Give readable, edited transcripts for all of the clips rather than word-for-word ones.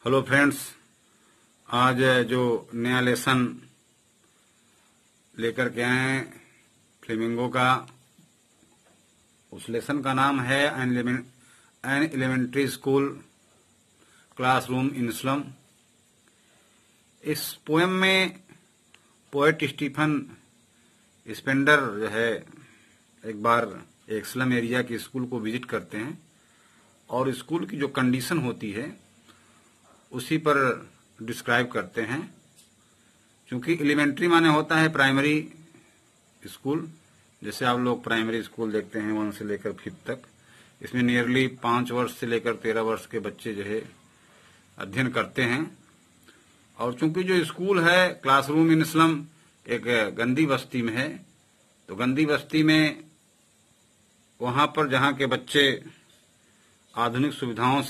Hello friends, आज जो नया लेसन लेकर के आए हैं फ्लेमिंगो का, उस लेसन का नाम है an elementary school classroom in slum. इस पोएम में पोएट स्टीफन स्पेंडर जो है एक बार एक स्लम एरिया के स्कूल को विजिट करते हैं और स्कूल की जो कंडीशन होती है उसी पर डिस्क्राइब करते हैं। क्योंकि एलिमेंट्री माने होता है प्राइमरी स्कूल, जैसे आप लोग प्राइमरी स्कूल देखते हैं 1 से लेकर 5 तक। इसमें नियरली 5 वर्ष से लेकर 13 वर्ष के बच्चे जो है अध्ययन करते हैं। और चूंकि जो स्कूल है क्लासरूम इन स्लम एक गंदी बस्ती में है, तो गंदी बस्ती में वहां पर जहां के बच्चे आधुनिक सुविधाओं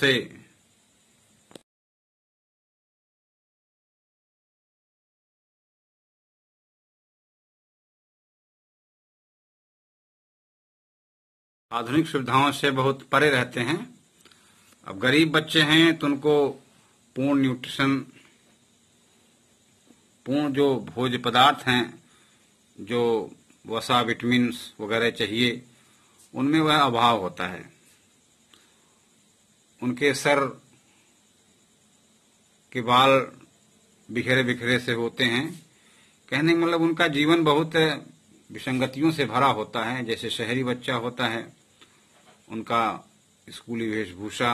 से बहुत परे रहते हैं। अब गरीब बच्चे हैं तो उनको पूर्ण न्यूट्रिशन, पूर्ण जो भोज्य पदार्थ हैं, जो वसा विटामिन्स वगैरह चाहिए, उनमें वह अभाव होता है। उनके सर के बाल बिखरे बिखरे से होते हैं। कहने का मतलब उनका जीवन बहुत विसंगतियों से भरा होता है। जैसे शहरी बच्चा होता है, उनका स्कूली वेशभूषा,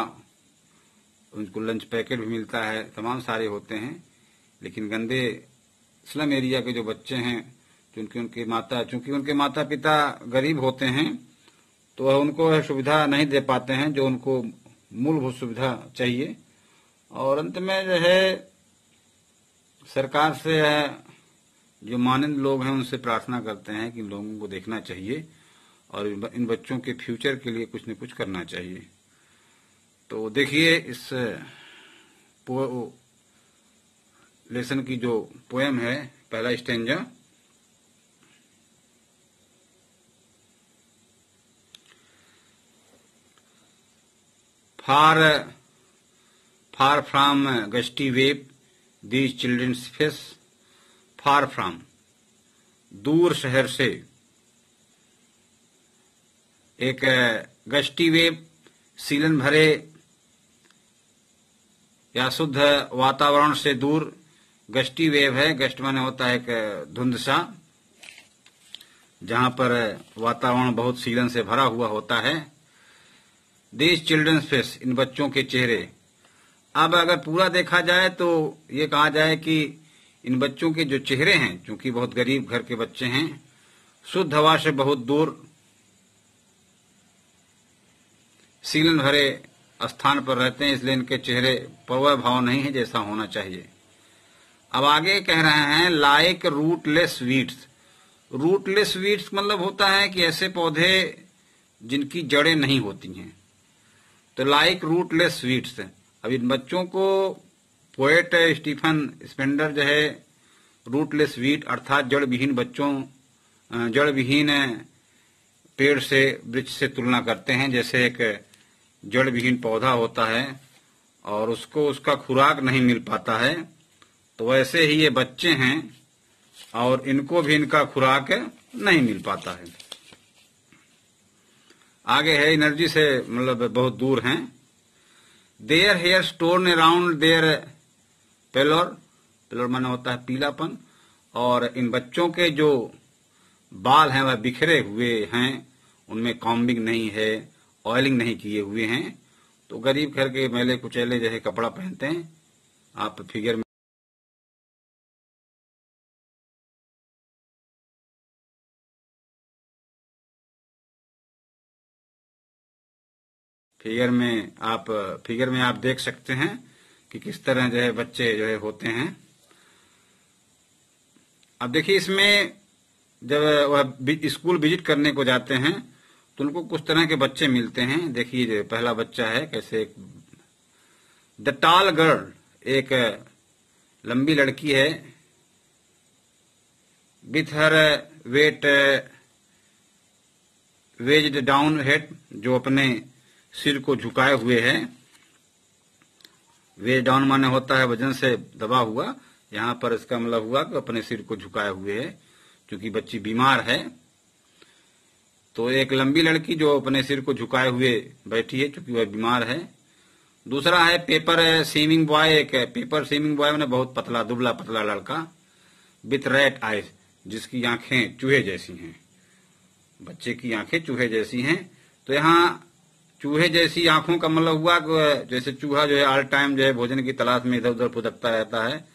उनको लंच पैकेट भी मिलता है, तमाम सारे होते हैं। लेकिन गंदे स्लम एरिया के जो बच्चे हैं, चूंकि उनके माता पिता गरीब होते हैं, तो वह उनको सुविधा नहीं दे पाते हैं जो उनको मूलभूत सुविधा चाहिए। और अंत में जो है सरकार से जो माननीय लोग हैं उनसे प्रार्थना करते हैं कि लोगों को देखना चाहिए और इन बच्चों के फ्यूचर के लिए कुछ न कुछ करना चाहिए। तो देखिए इस लेसन की जो पोएम है, पहला stanza. Far from gusty wave, these children's face, far from, दूर शहर से, एक गस्टी वेव, सीलन भरे या शुद्ध वातावरण से दूर। गस्टी वेव है, गस्ट माने होता है एक धुंध सा, जहां पर वातावरण बहुत सीलन से भरा हुआ होता है। दीज चिल्ड्रंस फेस, इन बच्चों के चेहरे। अब अगर पूरा देखा जाए तो ये कहा जाए कि इन बच्चों के जो चेहरे हैं, चूंकि बहुत गरीब घर के बच्चे हैं, शुद्ध हवा से बहुत दूर, सीलन भरे स्थान पर रहते हैं, इसलिए इनके चेहरे पर वह भाव नहीं है जैसा होना चाहिए। अब आगे कह रहे हैं like rootless weeds. Rootless weeds मतलब होता है कि ऐसे पौधे जिनकी जड़ें नहीं होती हैं, तो लाइक रूटलेस वीड्स। अब इन बच्चों को पोएट स्टीफन स्पेंडर जो है रूटलेस वीड अर्थात जड़ विहीन बच्चों, जड़ विहीन पेड़ से, वृक्ष से तुलना करते हैं। जैसे एक जड़ विहीन पौधा होता है और उसको उसका खुराक नहीं मिल पाता है, तो वैसे ही ये बच्चे हैं और इनको भी इनका खुराक नहीं मिल पाता है। आगे है एनर्जी से मतलब बहुत दूर हैं। देयर हेयर स्टोर्न अराउंड देयर पेलोर, पेलोर माने होता है पीलापन, और इन बच्चों के जो बाल हैं वह बिखरे हुए हैं, उनमें कॉम्बिंग नहीं है, ऑयलिंग नहीं किए हुए हैं। तो गरीब घर के मैले कुचैले जैसे कपड़ा पहनते हैं। आप फिगर में आप देख सकते हैं कि किस तरह जो है बच्चे जो है होते हैं। अब देखिए इसमें जब वह स्कूल विजिट करने को जाते हैं तो उनको कुछ तरह के बच्चे मिलते हैं। देखिए पहला बच्चा है कैसे, द टॉल गर्ल, एक लंबी लड़की है, with her weight weighed down head, जो अपने सिर को झुकाए हुए है। वेज डाउन माने होता है वजन से दबा हुआ, यहाँ पर इसका मतलब हुआ कि अपने सिर को झुकाए हुए है, क्योंकि बच्ची बीमार है। तो एक लंबी लड़की जो अपने सिर को झुकाए हुए बैठी है, क्योंकि वह बीमार है। दूसरा है पेपर स्विमिंग बॉय। एक पेपर स्विमिंग बॉय मैंने बहुत पतला दुबला पतला लड़का, विथ रेड आइज, जिसकी आंखें चूहे जैसी हैं। बच्चे की आंखें चूहे जैसी हैं। तो यहाँ चूहे जैसी आंखों का मतलब हुआ कि जैसे चूहा जो है ऑल टाइम जो है भोजन की तलाश में इधर उधर फुदकता रहता है,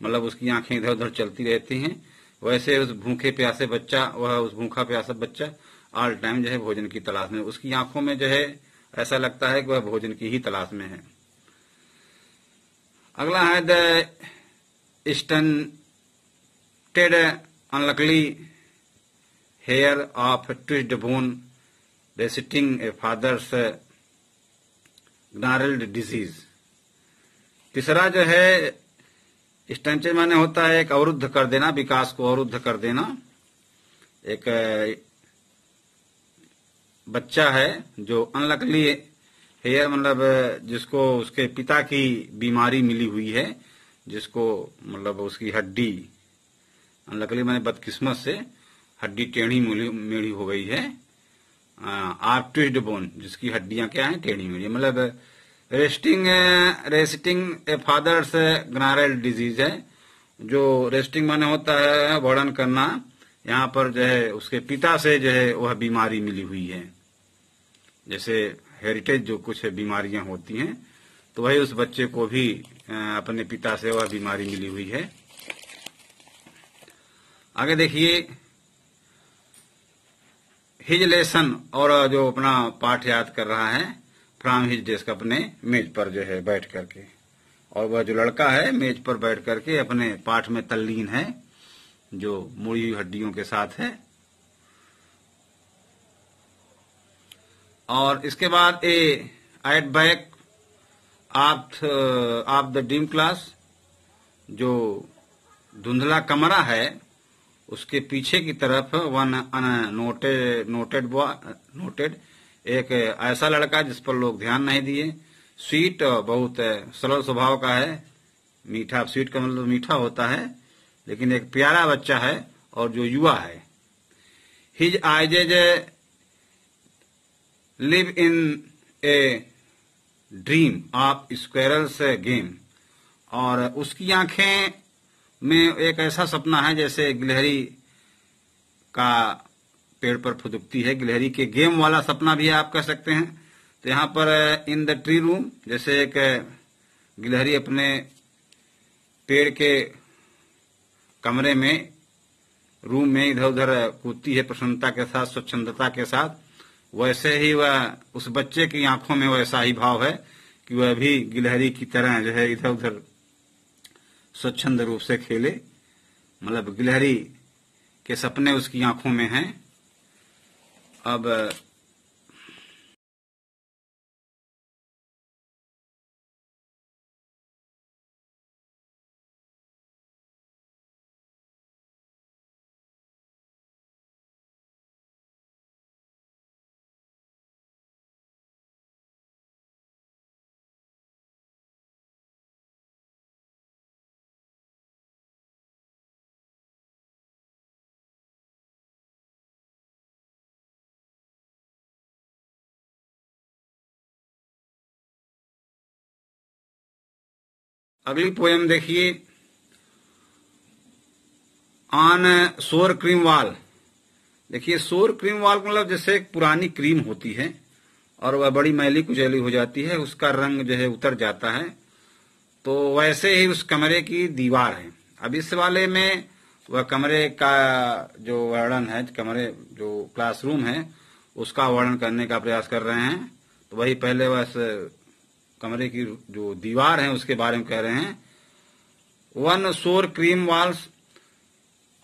मतलब उसकी आंखें इधर उधर चलती रहती हैं। वैसे उस भूखे प्यासे बच्चा, वह उस भूखा प्यासा बच्चा ऑल टाइम जो है भोजन की तलाश में, उसकी आंखों में जो है ऐसा लगता है कि वह भोजन की ही तलाश में है। अगला है the stunted unlucky heir of twisted bone resisting a father's gnarled disease. तीसरा जो है स्टंटेड माने होता है एक अवरुद्ध कर देना, विकास को अवरुद्ध कर देना। एक बच्चा है जो अनलकली हेयर मतलब जिसको उसके पिता की बीमारी मिली हुई है, जिसको मतलब उसकी हड्डी, अनलकली मैंने बदकिस्मत से हड्डी टेढ़ी मेढ़ी हो गई है। आर्क ट्विस्ड बोन, जिसकी हड्डियां क्या है, टेढ़ी मेढ़ी, मतलब रेस्टिंग ए फादर्स ग्नारेल डिजीज है। जो रेस्टिंग माने होता है वर्णन करना, यहाँ पर जो है उसके पिता से जो है वह बीमारी मिली हुई है। जैसे हेरिटेज जो कुछ बीमारियां होती हैं, तो वही उस बच्चे को भी अपने पिता से वह बीमारी मिली हुई है। आगे देखिए हिज लेसन, और जो अपना पाठ याद कर रहा है फ्रॉम हिज डेस्क, अपने मेज पर जो है बैठ करके। और वह जो लड़का है मेज पर बैठ करके अपने पाठ में तल्लीन है, जो मुड़ी हुई हड्डियों के साथ है। और इसके बाद at back of the dream class, जो धुंधला कमरा है उसके पीछे की तरफ वन नोटेड एक ऐसा लड़का जिस पर लोग ध्यान नहीं दिए। स्वीट, बहुत सरल स्वभाव का है, मीठा, स्वीट का मतलब मीठा होता है, लेकिन एक प्यारा बच्चा है और जो युवा है। His eyes live in a dream of squirrels game, और उसकी आंखें में एक ऐसा सपना है जैसे गिलहरी का पेड़ पर फुदकती है, गिलहरी के गेम वाला सपना भी आप कह सकते हैं। तो यहाँ पर इन द ट्री रूम, जैसे एक गिलहरी अपने पेड़ के कमरे में, रूम में इधर उधर कूदती है प्रसन्नता के साथ, स्वच्छंदता के साथ, वैसे ही वह उस बच्चे की आंखों में वैसा ही भाव है कि वह भी गिलहरी की तरह जो है इधर उधर स्वच्छंद रूप से खेले, मतलब गिलहरी के सपने उसकी आंखों में हैं। अब अगली पोएम देखिए, ऑन सोर क्रीम वाल। देखिए सोर क्रीम वाल मतलब जैसे एक पुरानी क्रीम होती है और वह बड़ी मैली कुचैली हो जाती है, उसका रंग जो है उतर जाता है, तो वैसे ही उस कमरे की दीवार है। अब इस वाले में वह कमरे का जो वर्णन है, कमरे जो क्लासरूम है उसका वर्णन करने का प्रयास कर रहे हैं। तो वही पहले वह कमरे की जो दीवार है उसके बारे में कह रहे हैं। वन शोर क्रीम वॉल्स,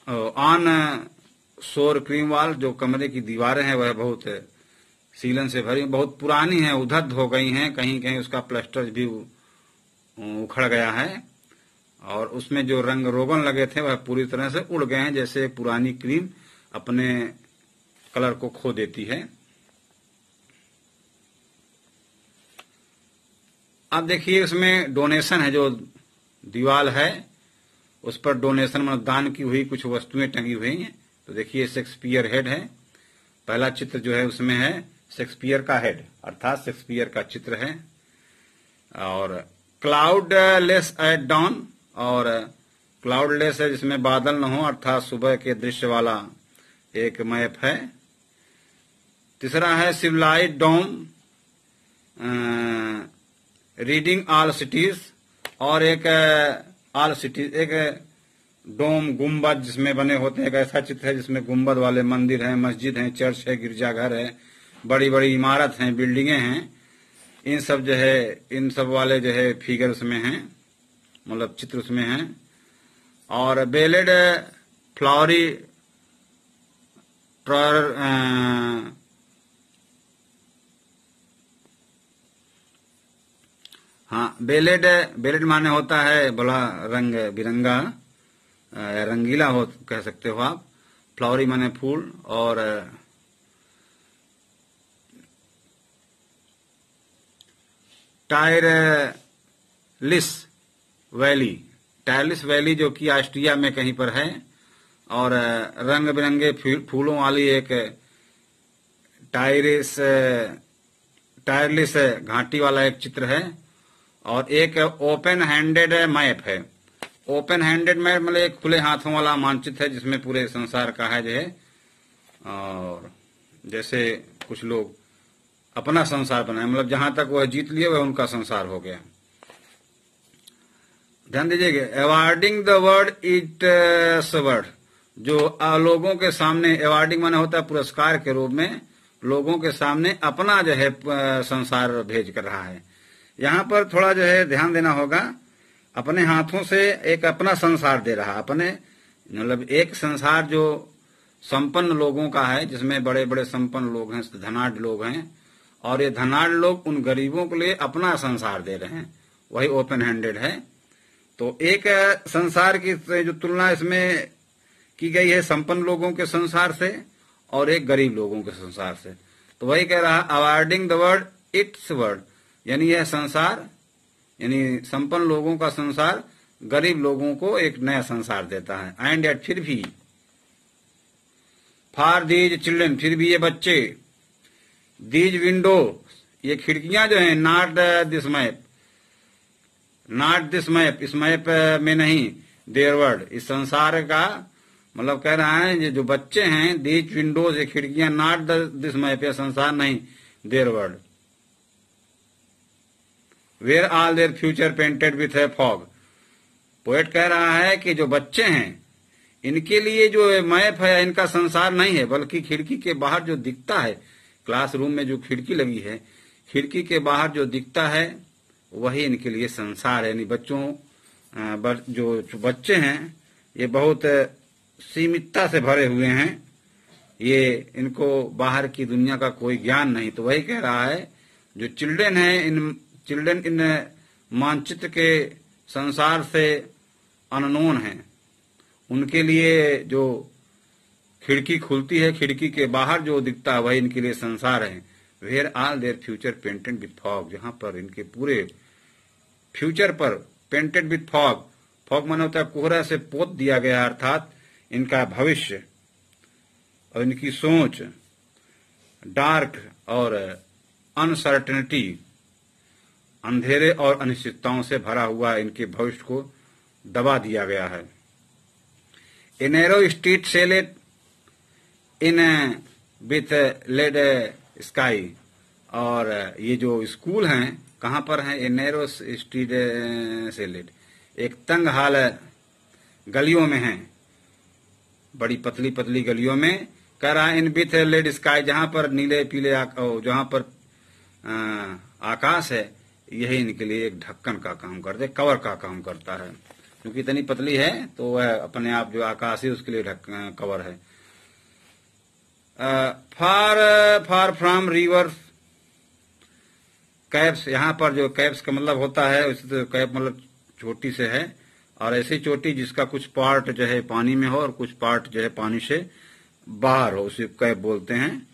ऑन शोर क्रीम वॉल, जो कमरे की दीवारें हैं वह बहुत सीलन से भरी, बहुत पुरानी है, उधद्ध हो गई हैं, कहीं कहीं उसका प्लास्टर भी उखड़ गया है, और उसमें जो रंग रोगन लगे थे वह पूरी तरह से उड़ गए हैं, जैसे पुरानी क्रीम अपने कलर को खो देती है। अब देखिए उसमें डोनेशन है, जो दीवार है उस पर डोनेशन मतलब दान की हुई कुछ वस्तुएं टंगी हुई हैं। तो देखिए शेक्सपियर हेड है, पहला चित्र जो है उसमें है शेक्सपियर का हेड अर्थात शेक्सपियर का चित्र है। और क्लाउडलेस एट डॉन, और क्लाउडलेस है जिसमें बादल न हो अर्थात सुबह के दृश्य वाला एक मैप है। तीसरा है सिविलाइज्ड डोम रीडिंग ऑल सिटीज, और एक ऑल सिटीज एक डोम गुम्बद जिसमें बने होते हैं, एक ऐसा चित्र है जिसमें गुम्बद वाले मंदिर हैं, मस्जिद हैं, चर्च है, गिरजाघर है, बड़ी बड़ी इमारत हैं, बिल्डिंगें हैं, इन सब जो है इन सब वाले जो है फिगर उसमें हैं, मतलब चित्र उसमें हैं। और बेलेड फ्लावरी हाँ बेलेड माने होता है बड़ा रंग बिरंगा, रंगीला हो कह सकते हो आप। फ्लावरी माने फूल, और टायरलिस वैली जो कि ऑस्ट्रिया में कहीं पर है, और रंग बिरंगे फूलों वाली एक टायरलिस घाटी वाला एक चित्र है। और एक ओपन हैंडेड मैप है। ओपन हैंडेड मैप मतलब एक खुले हाथों वाला मानचित्र है जिसमें पूरे संसार का है जो है, और जैसे कुछ लोग अपना संसार बनाए, मतलब जहां तक वह जीत लिए वह उनका संसार हो गया। ध्यान दीजिएगा, awarding the word it word, जो लोगों के सामने, अवार्डिंग माने होता है पुरस्कार के रूप में, लोगों के सामने अपना जो है संसार भेज कर रहा है। यहाँ पर थोड़ा जो है ध्यान देना होगा, अपने हाथों से एक अपना संसार दे रहा, अपने मतलब एक संसार जो संपन्न लोगों का है, जिसमें बड़े बड़े संपन्न लोग हैं, धनाढ़ लोग हैं, और ये धनाढ़ लोग उन गरीबों के लिए अपना संसार दे रहे हैं, वही ओपन हैंडेड है। तो एक संसार की जो तुलना इसमें की गई है संपन्न लोगों के संसार से और एक गरीब लोगों के संसार से। तो वही कह रहा, awarding the word it's word, यानी यह संसार, यानी संपन्न लोगों का संसार गरीब लोगों को एक नया संसार देता है। एंड एट, फिर भी, फॉर दीज चिल्ड्रन, फिर भी ये बच्चे, दीज विंडो, ये खिड़कियां जो हैं, not this map, not this map, इस मैप में नहीं, देयर वर्ड, इस संसार का मतलब कह रहा है ये जो बच्चे हैं, दीज विंडोज, ये खिड़कियां, नॉट दिस मैप, ये संसार नहीं, their world, where all their future painted with a fog. Poet कह रहा है कि जो बच्चे हैं इनके लिए जो मैप है इनका संसार नहीं है, बल्कि खिड़की के बाहर जो दिखता है, क्लासरूम में जो खिड़की लगी है, खिड़की के बाहर जो दिखता है वही इनके लिए संसार है। यानी बच्चों जो बच्चे हैं ये बहुत सीमितता से भरे हुए हैं, ये इनको बाहर की दुनिया का कोई ज्ञान नहीं। तो वही कह रहा है जो चिल्ड्रन है, चिल्ड्रन इन मानचित्र के संसार से अननोन हैं, उनके लिए जो खिड़की खुलती है, खिड़की के बाहर जो दिखता है वही इनके लिए संसार है। Where all their future painted with fog, जहां पर इनके पूरे फ्यूचर पर पेंटेड विथ फॉग, फॉग माने होता है कोहरा से पोत दिया गया, अर्थात इनका भविष्य और इनकी सोच डार्क और अनसर्टेनिटी, अंधेरे और अनिश्चितताओं से भरा हुआ इनके भविष्य को दबा दिया गया है। A narrow street sealed in with lead sky, और ये जो स्कूल हैं कहाँ पर हैं, ए नैरो स्ट्रीट सेलेट, एक तंग हाल गलियों में हैं, बड़ी पतली पतली गलियों में, कह रहा है इन विथ लेड स्काई, जहां पर नीले पीले जहां पर आकाश है, यही इनके लिए एक ढक्कन का काम करते, कवर का काम करता है, क्योंकि इतनी पतली है तो वह अपने आप जो आकाश है उसके लिए कवर है। फार फ्रॉम रिवर्स कैप्स, यहाँ पर जो कैप्स का मतलब होता है, उसी तो कैप मतलब चोटी से है, और ऐसी चोटी जिसका कुछ पार्ट जो है पानी में हो और कुछ पार्ट जो है पानी से बाहर हो, उसे कैप बोलते हैं।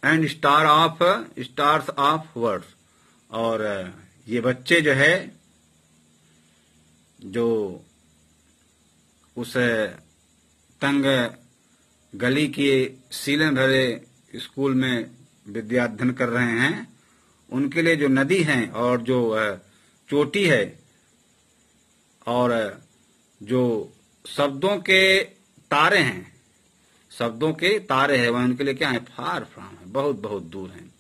एंड स्टार्स ऑफ वर्ड्स, और ये बच्चे जो है जो उस तंग गली के सीलन भरे स्कूल में विद्या अध्ययन कर रहे हैं, उनके लिए जो नदी है और जो चोटी है और जो शब्दों के तारे हैं, शब्दों के तारे हैं, वह उनके लिए क्या है, फार फ्राम है, बहुत बहुत दूर हैं।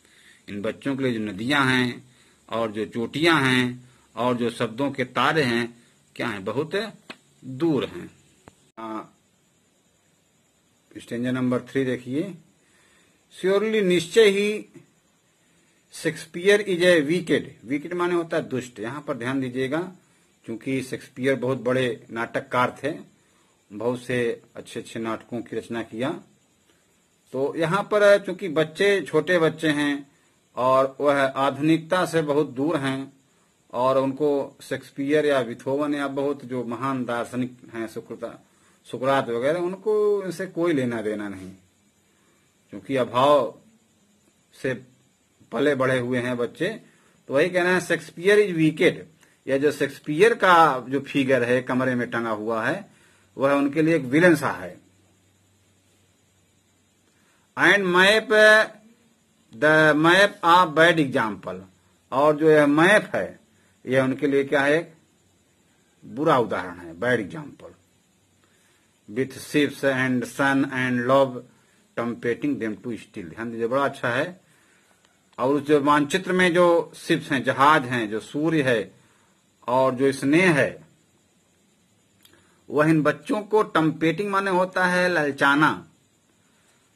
इन बच्चों के लिए जो नदियां हैं और जो चोटियां हैं और जो शब्दों के तारे हैं, क्या है, बहुत दूर हैं। स्टेंजा नंबर 3 देखिए। श्योरली, निश्चय ही, Shakespeare is a wicked. Wicked माने होता है दुष्ट। यहां पर ध्यान दीजिएगा, क्योंकि शेक्सपियर बहुत बड़े नाटककार थे, बहुत से अच्छे अच्छे नाटकों की रचना किया। तो यहाँ पर चूंकि बच्चे छोटे बच्चे हैं और वह आधुनिकता से बहुत दूर हैं और उनको शेक्सपियर या बिथोवन या बहुत जो महान दार्शनिक हैं, सुकरात वगैरह, उनको इनसे कोई लेना देना नहीं, क्योंकि अभाव से पले बड़े हुए हैं बच्चे। तो वही कहना है, शेक्सपियर इज विकेड। या जो शेक्सपियर का जो फिगर है कमरे में टंगा हुआ है, वह उनके लिए एक विलन सा है। And map, the map a bad example. और जो यह मैप है, यह उनके लिए क्या है, बुरा उदाहरण है, bad example. With ships and sun and love tempting them to steal. ध्यान दीजिए, बड़ा अच्छा है। और उस जो मानचित्र में जो शिप्स हैं, जहाज हैं, जो सूर्य है और जो स्नेह है, वह इन बच्चों को टम्पेटिंग माने होता है ललचाना,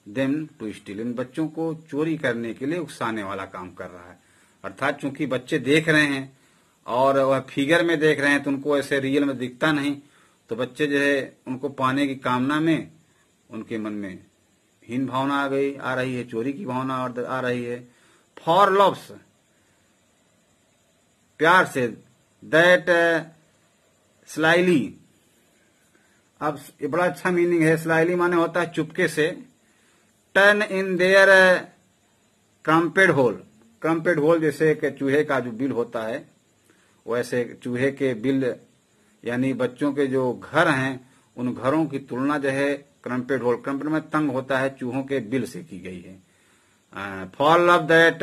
देम टू स्टील, इन बच्चों को चोरी करने के लिए उकसाने वाला काम कर रहा है। अर्थात चूंकि बच्चे देख रहे हैं और वह फिगर में देख रहे हैं, तो उनको ऐसे रियल में दिखता नहीं, तो बच्चे जो है उनको पाने की कामना में उनके मन में हीन भावना आ रही है, चोरी की भावना आ रही है। फॉर लव्स, प्यार से, दैट स्लाइली। अब ये बड़ा अच्छा मीनिंग है। स्लाइली माने होता है चुपके से। Turn in their cramped hole. Cramped hole जैसे कि चूहे का जो बिल होता है, वैसे चूहे के बिल, यानी बच्चों के जो घर हैं, उन घरों की तुलना जो है क्रम्पेड होल, क्रम्पेड में तंग होता है, चूहों के बिल से की गई है। For love that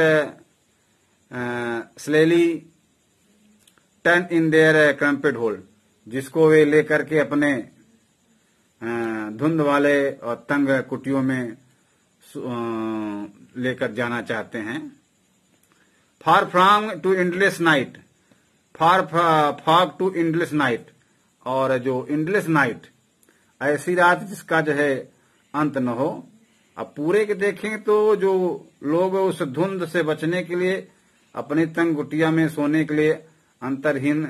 slyly turn in their cramped hole, जिसको वे लेकर के अपने धुंध वाले और तंग कुटियों में लेकर जाना चाहते हैं। Far from to endless night, far fog to endless night. और जो इंडलेस नाइट, ऐसी रात जिसका जो है अंत न हो। अब पूरे के देखें तो जो लोग उस धुंध से बचने के लिए अपनी तंग कुटिया में सोने के लिए अंतरहीन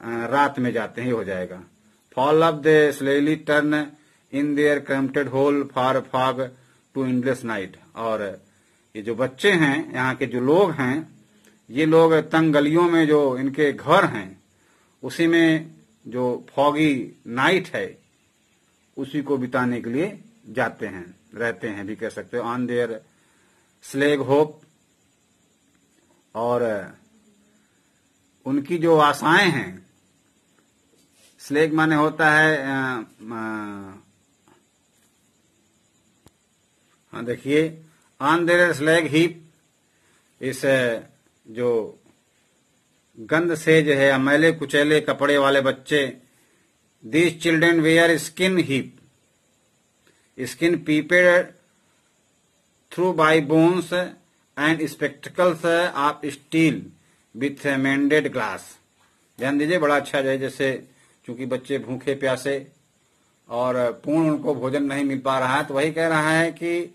रात में जाते हैं, हो जाएगा। Fall of the slyly turn in their cramped hole for fog to endless night. और ये जो बच्चे हैं, यहाँ के जो लोग हैं, ये लोग तंग गलियों में जो इनके घर हैं, उसी में जो फॉगी नाइट है, उसी को बिताने के लिए जाते हैं, रहते हैं भी कह सकते हो। ऑन देयर स्लेग होप, और उनकी जो आशाएं हैं, स्लेग माने होता है हाँ देखिए, ऑन देयर स्लेग हीप, इस जो गंद से जो है मैले कुचैले कपड़े वाले बच्चे, these children wear skin heap, skin peeped through by bones and spectacles of steel with mended glass. ध्यान दीजिए, बड़ा अच्छा है। जैसे चूंकि बच्चे भूखे प्यासे और पूर्ण उनको भोजन नहीं मिल पा रहा है, तो वही कह रहा है कि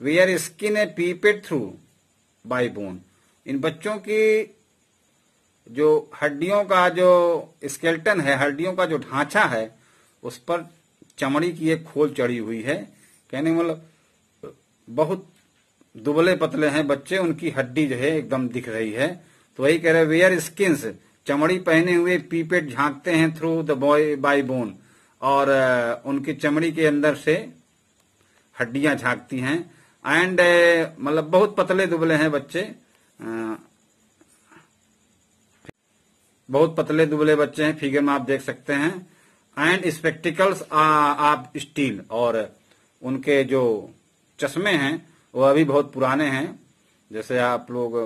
wear skin a peeped through by bone. इन बच्चों की जो हड्डियों का जो स्केल्टन है, हड्डियों का जो ढांचा है, उस पर चमड़ी की एक खोल चढ़ी हुई है। कहने मतलब बहुत दुबले पतले हैं बच्चे, उनकी हड्डी जो है एकदम दिख रही है। तो वही कह रहे वेयर स्किन्स, चमड़ी पहने हुए, पीपेट झांकते हैं through the boy bye bone, और उनकी चमड़ी के अंदर से हड्डियां झांकती हैं। एंड मतलब बहुत पतले दुबले हैं बच्चे, बहुत पतले दुबले बच्चे हैं, फिगर में आप देख सकते हैं। एंड स्पेक्टिकल्स ऑफ स्टील, और उनके जो चश्मे हैं वह अभी बहुत पुराने हैं। जैसे आप लोग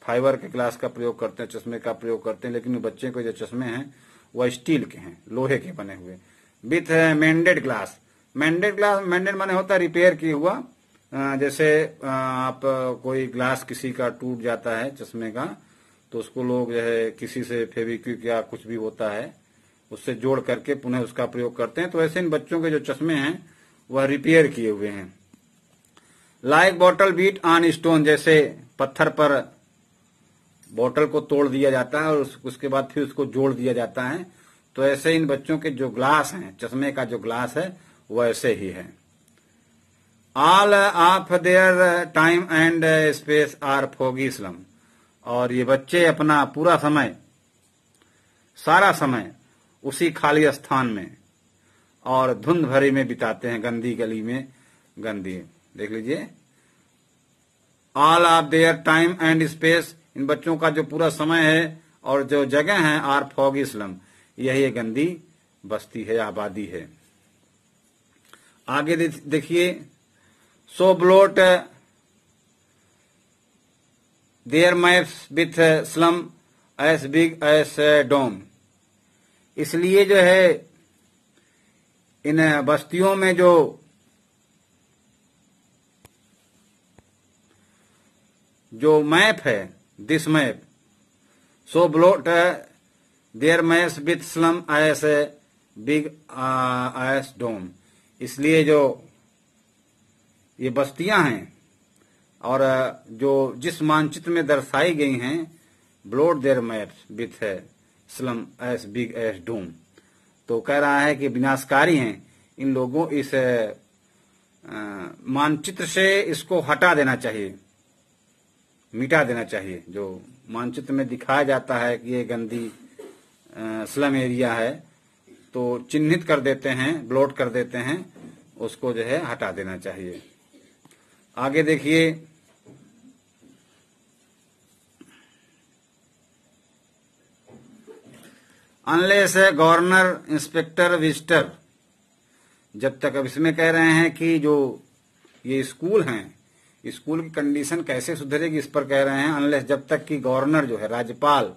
फाइबर के ग्लास का प्रयोग करते हैं, चश्मे का प्रयोग करते हैं, लेकिन बच्चे को जो चश्मे हैं वह स्टील के हैं, लोहे के बने हुए, विथ मेंडेड ग्लास। मेंडेड ग्लास, मेंडेड माने होता है रिपेयर किया हुआ। जैसे आप कोई ग्लास किसी का टूट जाता है चश्मे का, तो उसको लोग जो है किसी से फेविक्विक या कुछ भी होता है उससे जोड़ करके पुनः उसका प्रयोग करते हैं। तो ऐसे इन बच्चों के जो चश्मे हैं वह रिपेयर किए हुए हैं। Like bottle bits on stone, जैसे पत्थर पर बोतल को तोड़ दिया जाता है और उसके बाद फिर उसको जोड़ दिया जाता है, तो ऐसे इन बच्चों के जो ग्लास हैं, चश्मे का जो ग्लास है वो ऐसे ही है। All of their time and space are foggy slum, और ये बच्चे अपना पूरा समय, सारा समय उसी खाली स्थान में और धुंध भरी में बिताते हैं, गंदी गली में, गंदी, देख लीजिए। All of their time and space, इन बच्चों का जो पूरा समय है और जो जगह है, आर फॉगी स्लम, यही गंदी बस्ती है, आबादी है। आगे देखिए, so blot their maps with slum as big as doom, इसलिए जो है इन बस्तियों में जो मैप है, this map, so blot their maps with slum as big as doom, इसलिए जो ये बस्तियां हैं और जो जिस मानचित्र में दर्शाई गई हैं, blot their maps with slum as big as doom, तो कह रहा है कि विनाशकारी हैं इन लोगों, इस मानचित्र से इसको हटा देना चाहिए, मिटा देना चाहिए। जो मानचित्र में दिखाया जाता है कि ये गंदी स्लम एरिया है, तो चिन्हित कर देते हैं, ब्लॉट कर देते हैं, उसको जो है हटा देना चाहिए। आगे देखिए, अनलेस गवर्नर इंस्पेक्टर विजिटर, जब तक, अब इसमें कह रहे हैं कि जो ये स्कूल हैं, स्कूल की कंडीशन कैसे सुधरेगी इस पर कह रहे हैं। अनलेस, जब तक कि गवर्नर जो है, राज्यपाल,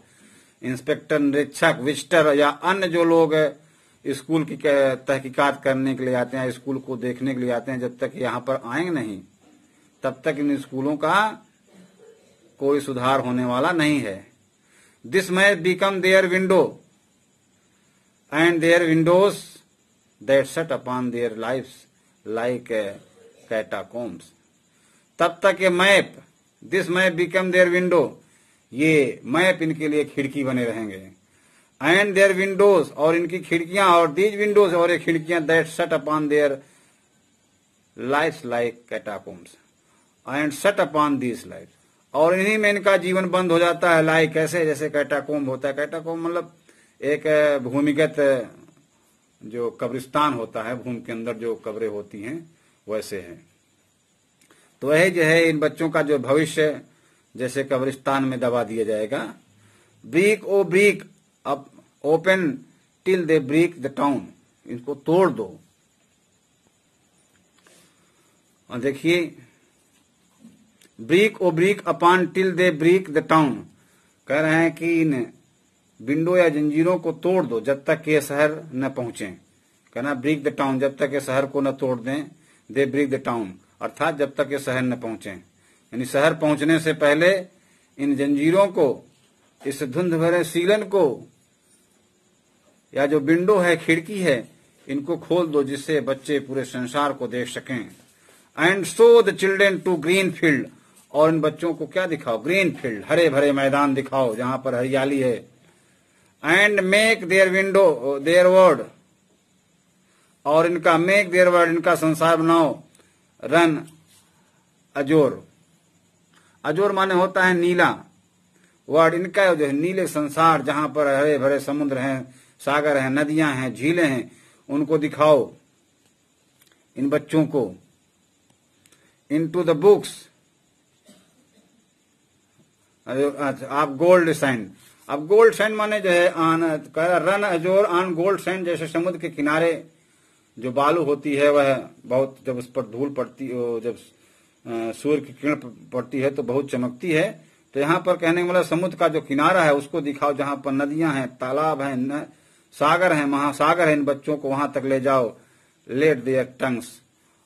इंस्पेक्टर, निरीक्षक, विजिटर या अन्य जो लोग स्कूल की तहकीकात करने के लिए आते हैं, स्कूल को देखने के लिए आते हैं, जब तक यहाँ पर आएंगे नहीं, तब तक इन स्कूलों का कोई सुधार होने वाला नहीं है। This may become their window and their windows that shut upon their lives like catacombs, तब तक ये map, this may become their window, ये मैप इनके लिए खिड़की बने रहेंगे, एंड देयर विंडोज, और इनकी खिड़कियां, और दीज विंडोज, और ये खिड़कियां, that shut upon their lives like catacombs and shut upon these life, और इन्हीं में इनका जीवन बंद हो जाता है, लाइक कैसे, जैसे कैटाकोम होता है। कैटाकोम मतलब एक भूमिगत जो कब्रिस्तान होता है, भूमि के अंदर जो कब्रें होती हैं, वैसे है। तो वही जो है इन बच्चों का जो भविष्य जैसे कब्रिस्तान में दबा दिया जाएगा। ब्रीक ओ ब्रीक अब open till they break the town, इनको तोड़ दो। और देखिए, break O break upon till they break the town, कह रहे हैं कि इन विंडो या जंजीरों को तोड़ दो जब तक ये शहर न पहुंचे। कहना ब्रीक द टाउन, जब तक ये शहर को न तोड़ दें, दे ब्रीक द टाउन, अर्थात जब तक ये शहर न पहुंचे, यानी शहर पहुंचने से पहले इन जंजीरों को, इस धुंध भरे सीलन को, या जो विंडो है, खिड़की है, इनको खोल दो, जिससे बच्चे पूरे संसार को देख सकें। And show the children to green field, और इन बच्चों को क्या दिखाओ, ग्रीन फील्ड, हरे भरे मैदान दिखाओ जहां पर हरियाली है। And make their window their world, और इनका मेक देयर वर्ड, इनका संसार बनाओ, रन अजोर, अजोर माने होता है नीला, वर्ड इनका जो है नीले संसार, जहां पर हरे भरे समुद्र हैं, सागर हैं, नदियां हैं, झीलें हैं, उनको दिखाओ इन बच्चों को। इनटू द बुक्स आप गोल्ड साइन, अब गोल्ड सैंड माने जो है run azure on gold sand, जैसे समुद्र के किनारे जो बालू होती है वह बहुत, जब उस पर धूल पड़ती, जब सूर्य की किरण पड़ती है तो बहुत चमकती है। तो यहाँ पर कहने का मतलब समुद्र का जो किनारा है उसको दिखाओ, जहाँ पर नदियां हैं, तालाब हैं, सागर हैं, महासागर है, इन बच्चों को वहां तक ले जाओ। लेट देयर टंग्स,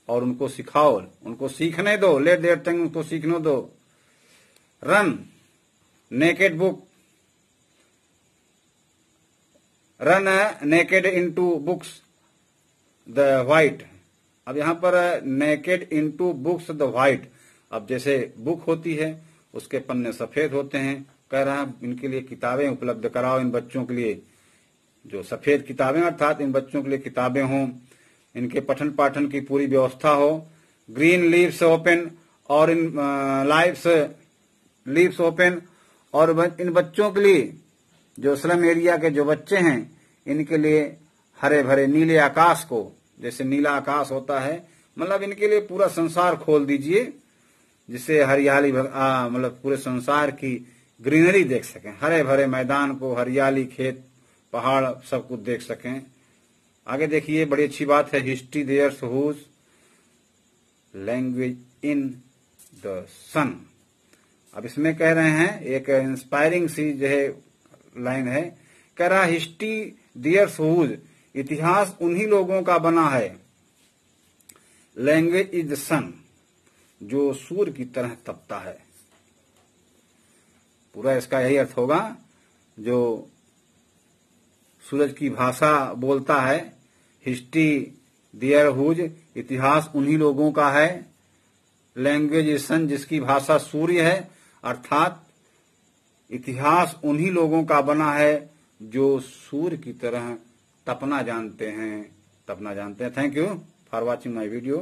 और उनको सिखाओ, उनको सीखने दो। लेट देयर टंग, उनको सीखने दो। Run naked book, run naked into books the white. अब यहाँ पर naked into books the white, अब जैसे बुक होती है उसके पन्ने सफेद होते हैं, कह रहा है इनके लिए किताबें उपलब्ध कराओ, इन बच्चों के लिए जो सफेद किताबें, अर्थात इन बच्चों के लिए किताबें हों, इनके पठन पाठन की पूरी व्यवस्था हो। ग्रीन लीव्स ओपन, और इन लीव्स ओपन, और इन बच्चों के लिए जो स्लम एरिया के जो बच्चे हैं इनके लिए हरे भरे नीले आकाश को, जैसे नीला आकाश होता है, मतलब इनके लिए पूरा संसार खोल दीजिए, जिससे हरियाली मतलब पूरे संसार की ग्रीनरी देख सकें, हरे भरे मैदान को, हरियाली, खेत, पहाड़, सब कुछ देख सकें। आगे देखिए, बड़ी अच्छी बात है। History theirs whose language in the sun. अब इसमें कह रहे हैं, एक इंस्पायरिंग सी जो है लाइन है, कह रहा है हिस्ट्री देयर्स हुज, इतिहास उन्हीं लोगों का बना है। लैंग्वेज इज द सन, जो सूर्य की तरह तपता है। पूरा इसका यही अर्थ होगा, जो सूरज की भाषा बोलता है। हिस्ट्री देयर हुज, इतिहास उन्हीं लोगों का है। लैंग्वेज इज सन, जिसकी भाषा सूर्य है, अर्थात इतिहास उन्हीं लोगों का बना है जो सूर्य की तरह तपना जानते हैं। Thank you for watching my video.